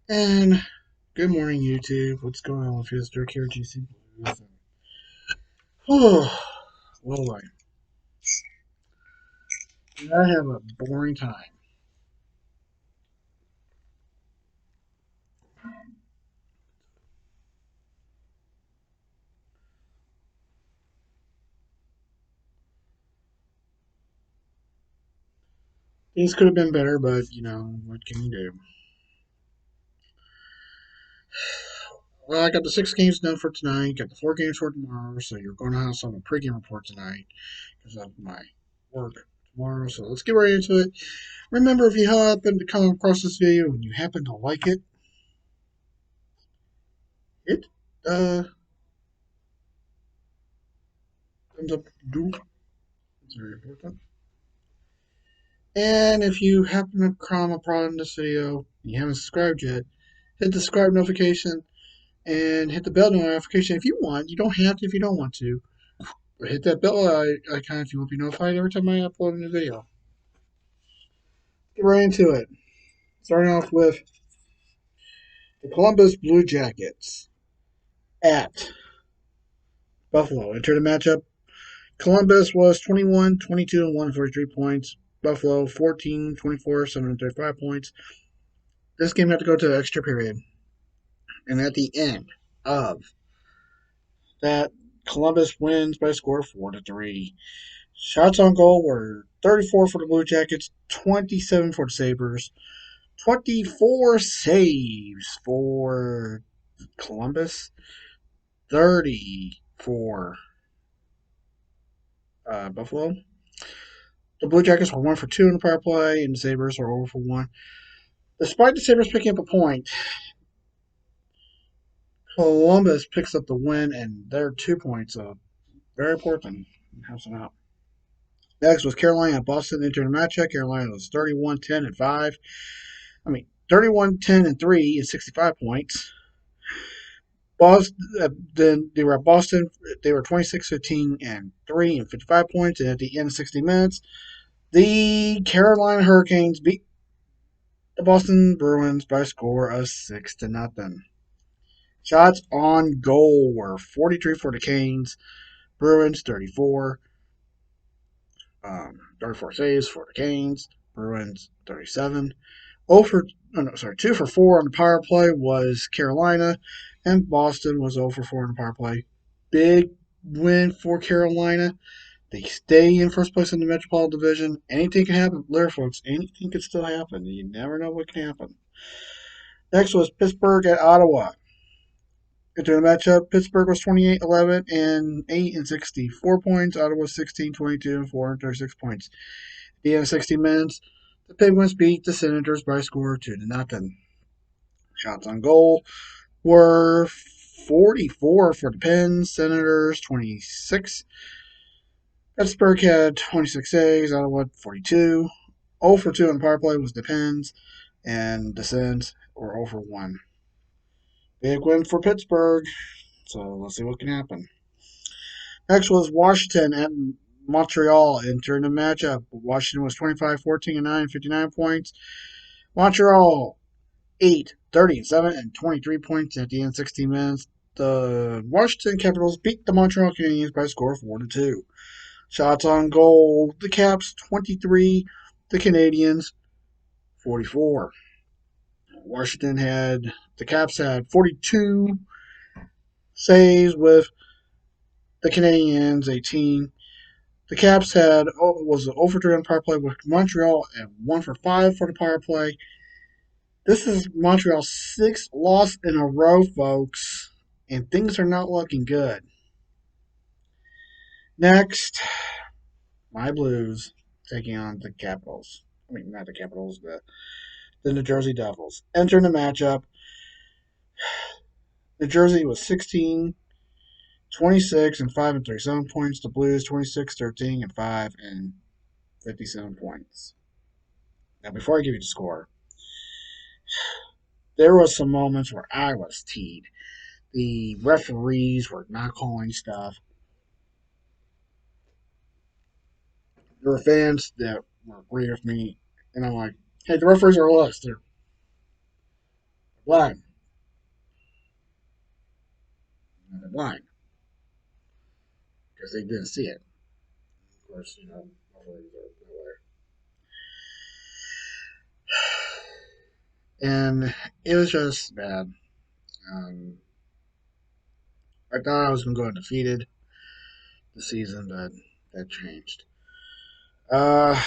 And good morning, YouTube. What's going on with you? It's Dirk here, GC Blues. Oh, well, I have a boring time. Things could have been better, but what can you do? Well, I got the 6 games done for tonight. Got the 4 games for tomorrow. So you're going to have some pregame report tonight because of my work tomorrow. So let's get right into it. Remember, if you happen to come across this video and you happen to like it, hit thumbs up. Do it's very important. And if you happen to come upon this video and you haven't subscribed yet, hit the subscribe notification and hit the bell notification if you want. You don't have to if you don't want to. But hit that bell icon if you want to be notified every time I upload a new video. Get right into it. Starting off with the Columbus Blue Jackets at Buffalo. Enter the matchup. Columbus was 21, 22, and 143 points. Buffalo 14, 24, 735 points. This game had to go to the extra period. And at the end of that, Columbus wins by a score of 4-3. Shots on goal were 34 for the Blue Jackets, 27 for the Sabres, 24 saves for Columbus, 30 for Buffalo. The Blue Jackets were 1 for 2 in the power play, and the Sabres were 0 for 1. Despite the Sabres picking up a point, Columbus picks up the win, and they're 2 points. So very important. Have some out. Next was Carolina at Boston entering the matchup. Carolina was 31, 10, and 5. 31, 10, and 3 is 65 points. Boston, then they were at Boston. They were 26, 15, and 3 and 55 points. And at the end of 60 minutes, the Carolina Hurricanes beat the Boston Bruins by a score of 6-0. Shots on goal were 43 for the Canes, Bruins 34. 34 saves for the Canes, Bruins 37. 2 for 4 on the power play was Carolina, and Boston was 0 for 4 on the power play. Big win for Carolina. They stay in first place in the Metropolitan Division. Anything can happen there, folks. Anything can still happen. You never know what can happen. Next was Pittsburgh at Ottawa. Into the matchup, Pittsburgh was 28, 11, and 8 and 64 points. Ottawa was 16, 22, and 4 and 36 points. At the end of 60 minutes, the Penguins beat the Senators by a score of 2-0. Shots on goal were 44 for the Pens, Senators 26. Pittsburgh had 26 saves, Ottawa 42. 0 for 2 on power play was the Pens, and the Sens were 0 for 1. Big win for Pittsburgh, so let's see what can happen. Next was Washington at Montreal entering the matchup. Washington was 25, 14, and 9, 59 points. Montreal 8, 30, 7, and 23 points at the end of 60 minutes. The Washington Capitals beat the Montreal Canadiens by a score of 4-2. Shots on goal, the Caps 23, the Canadiens 44. The Caps had 42 saves with the Canadiens 18. The Caps was 0 for 3 on power play with Montreal and 1 for 5 for the power play. This is Montreal's 6th loss in a row, folks, and things are not looking good. Next, my Blues taking on the Capitals. Not the Capitals, the New Jersey Devils. Entering the matchup, New Jersey was 16, 26, and 5 and 37 points. The Blues 26, 13, and 5 and 57 points. Now, before I give you the score, there was some moments where I was teed. The referees were not calling stuff. There were fans that were agree with me, and I'm like, hey, the referees are us. They're Blind. They're blind because they didn't see it. Of course, and it was just bad. Um, I thought I was going to go undefeated this season, but that changed. Uh,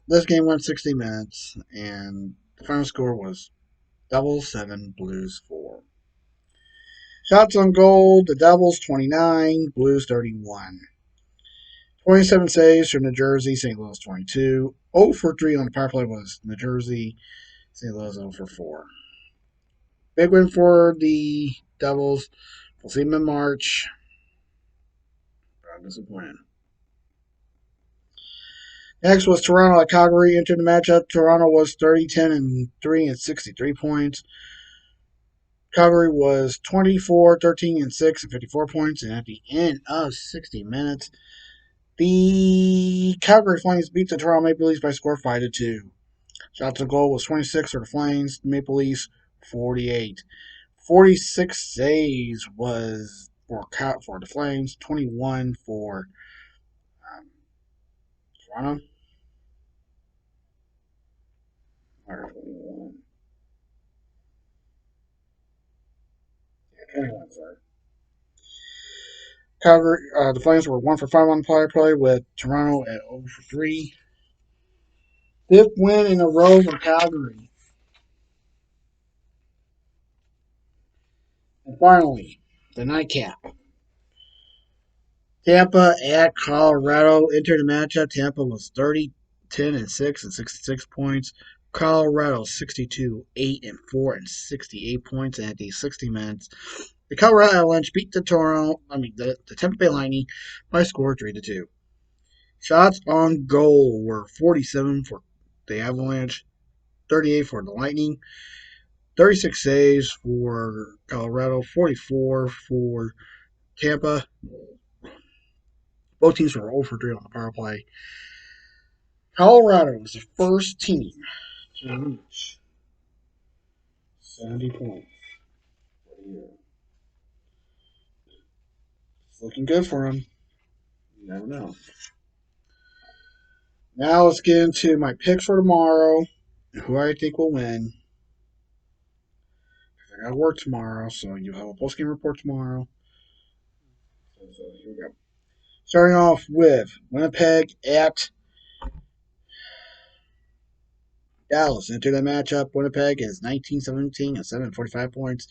this game went 60 minutes, and the final score was Devils 7, Blues 4. Shots on goal, the Devils 29, Blues 31. 27 saves for New Jersey, St. Louis 22. 0 for 3 on the power play was New Jersey, St. Louis 0 for 4. Big win for the Devils. We'll see them in March. I'm disappointed. Next was Toronto at Calgary. Entered the matchup. Toronto was 30-10-3 and 63 points. Calgary was 24-13-6 and 54 points. And at the end of 60 minutes, the Calgary Flames beat the Toronto Maple Leafs by a score 5-2. Shots on goal was 26 for the Flames. Maple Leafs 48. 46 saves was for the Flames. 21 for Toronto. Or 21. Yeah, 21, sorry. Calgary, the Flames were 1 for 5 on the power play with Toronto at 0 for 3. Fifth win in a row for Calgary. And finally, the nightcap. Tampa at Colorado entered the matchup. Tampa was 30-10-6 and 66 points. Colorado 62-8-4 and 68 points. And at the 60 minutes, the Colorado Avalanche beat the Tampa Bay Lightning by a score 3-2. Shots on goal were 47 for the Avalanche, 38 for the Lightning, 36 saves for Colorado, 44 for Tampa. Both teams were 0 for 3 on the power play. Colorado was the first team to reach 70 points for the year. It's looking good for them. You never know. Now let's get into my picks for tomorrow and who I think will win. I got work tomorrow, so you'll have a post-game report tomorrow. So here we go. Starting off with Winnipeg at Dallas. Into the matchup, Winnipeg is 19-17 and 745 points.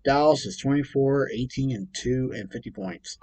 Dallas is 24-18 and 2 and 50 points.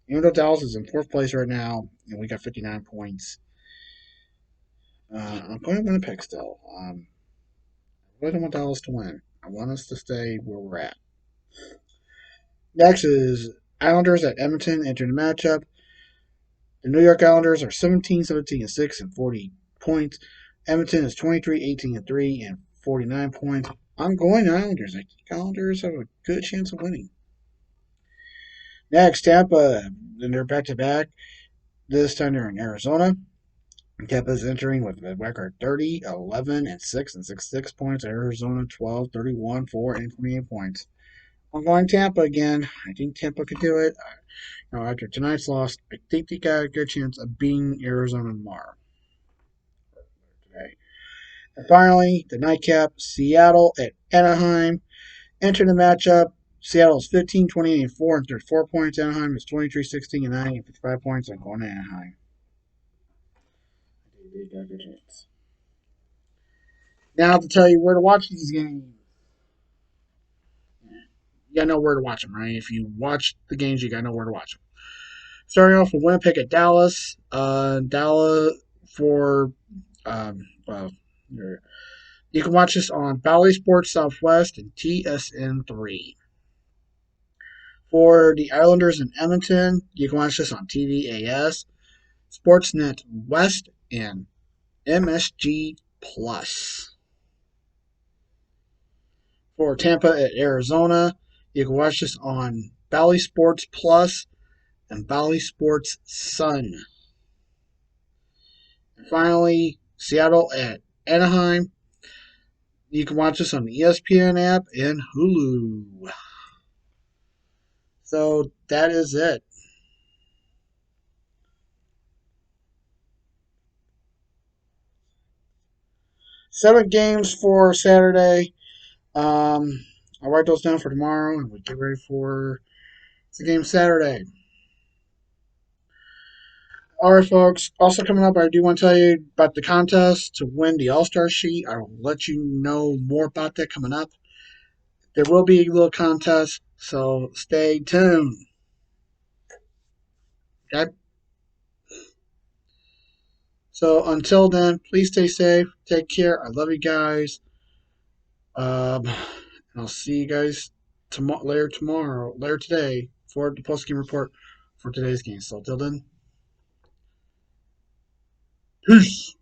Even though Dallas is in fourth place right now, and we got 59 points, I'm going to Winnipeg still. I really don't want Dallas to win. I want us to stay where we're at. Next is Islanders at Edmonton. Enter the matchup. The New York Islanders are 17-17-6 and 40 points. Edmonton is 23-18-3 and 49 points. I'm going Islanders. I think Islanders have a good chance of winning. Next, Tampa, and they're back-to-back. This time they're in Arizona. Tampa is entering with a record 30-11-6 and 66 points. Arizona 12-31-4 and 28 points. I'm going Tampa again. I think Tampa could do it. After tonight's loss, I think they got a good chance of beating Arizona tomorrow. Today. And finally, the nightcap, Seattle at Anaheim. Enter the matchup. Seattle is 15-28-4 and 34 points. Anaheim is 23-16-9 and 55 points. I'm going to Anaheim. I think they got a good chance. Now to tell you where to watch these games. You gotta know where to watch them, right? If you watch the games, you gotta know where to watch them. Starting off with Winnipeg at Dallas. Dallas for well, you can watch this on Bally Sports Southwest and TSN3. For the Islanders in Edmonton, you can watch this on TVAS, Sportsnet West, and MSG Plus. For Tampa at Arizona, you can watch this on Bally Sports Plus and Bally Sports Sun. And finally, Seattle at Anaheim. You can watch this on the ESPN app and Hulu. So that is it. 7 games for Saturday. I'll write those down for tomorrow, and we'll get ready for the game Saturday. All right, folks. Also coming up, I do want to tell you about the contest to win the All-Star sheet. I will let you know more about that coming up. There will be a little contest, so stay tuned. Okay? So until then, please stay safe. Take care. I love you guys. And I'll see you guys later today, for the post game report for today's game. So until then, peace.